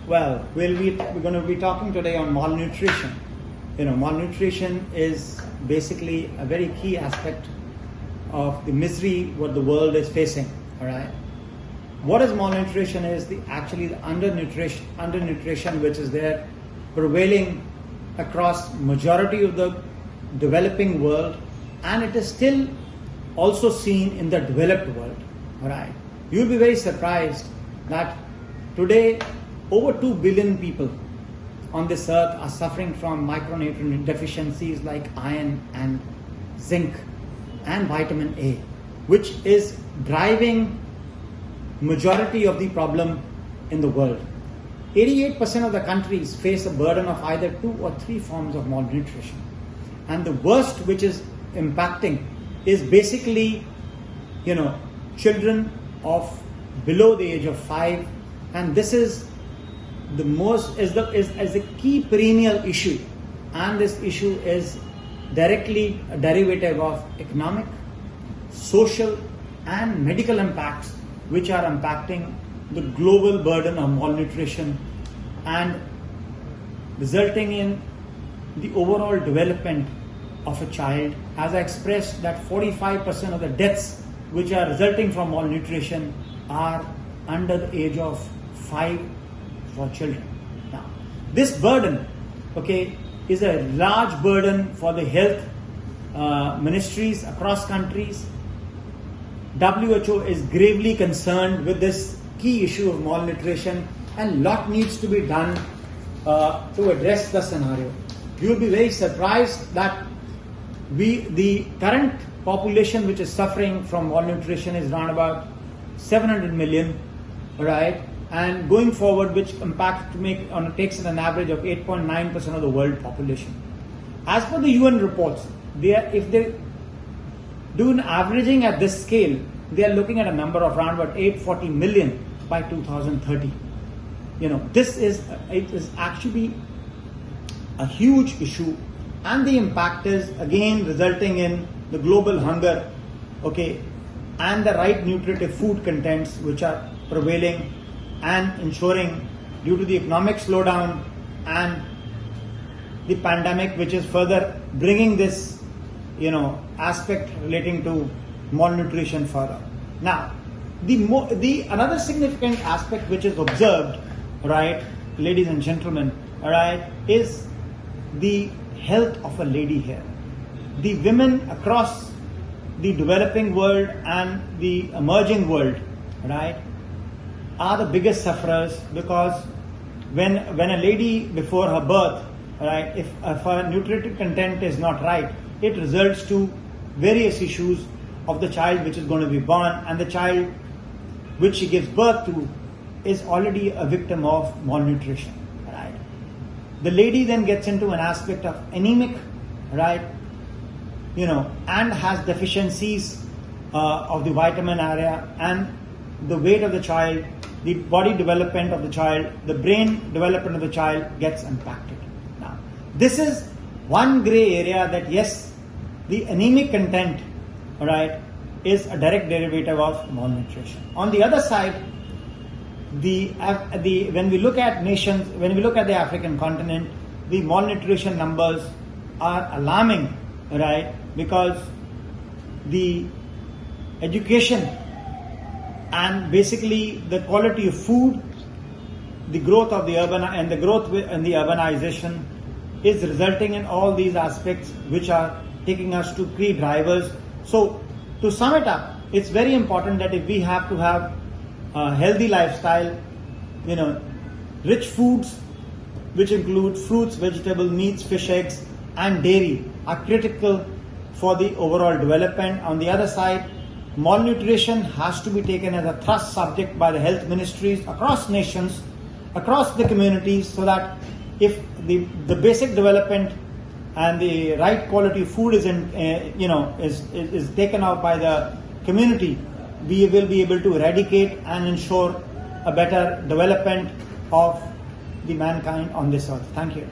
Well, we're going to be talking today on malnutrition. Malnutrition is basically a very key aspect of the misery what the world is facing. All right. What is malnutrition? Is actually the undernutrition which is there prevailing across majority of the developing world, and it is still also seen in the developed world. All right. You'll be very surprised that today over 2 billion people on this earth are suffering from micronutrient deficiencies like iron and zinc and vitamin A, which is driving majority of the problem in the world. 88% of the countries face a burden of either 2 or 3 forms of malnutrition. And the worst which is impacting is basically, children of below the age of 5, and this is the most is a key perennial issue, and this issue is directly a derivative of economic, social and medical impacts which are impacting the global burden of malnutrition and resulting in the overall development of a child. As I expressed, that 45% of the deaths which are resulting from malnutrition are under the age of 5 for children. Now, this burden, is a large burden for the health ministries across countries. WHO is gravely concerned with this key issue of malnutrition, and lot needs to be done to address the scenario. You will be very surprised that the current population which is suffering from malnutrition is around about 700 million, right? And going forward, which takes an average of 8.9% of the world population. As per the UN reports, if they do an averaging at this scale, they are looking at a number of around about 840 million by 2030. This is actually a huge issue, and the impact is again resulting in the global hunger, and the right nutritive food contents which are prevailing, and ensuring due to the economic slowdown and the pandemic, which is further bringing this aspect relating to malnutrition further. Now, the another significant aspect which is observed, right, ladies and gentlemen, is the health of a lady here. The women across the developing world and the emerging world, are the biggest sufferers, because when a lady before her birth, if her nutritive content is not right, it results to various issues of the child which is going to be born, and the child which she gives birth to is already a victim of malnutrition. The lady then gets into an aspect of anemic, and has deficiencies of the vitamin area, and the weight of the child, the body development of the child, the brain development of the child gets impacted. Now, this is one gray area that yes, the anemic content, is a direct derivative of malnutrition. On the other side, when we look at the African continent, the malnutrition numbers are alarming, because the education and basically the quality of food, the growth of the urbanization is resulting in all these aspects which are taking us to key drivers. So to sum it up, it's very important that if we have to have a healthy lifestyle, rich foods which include fruits, vegetables, meats, fish, eggs and dairy are critical for the overall development. On the other side, malnutrition has to be taken as a thrust subject by the health ministries across nations, across the communities, so that if the basic development and the right quality food is taken out by the community, we will be able to eradicate and ensure a better development of the mankind on this earth. Thank you.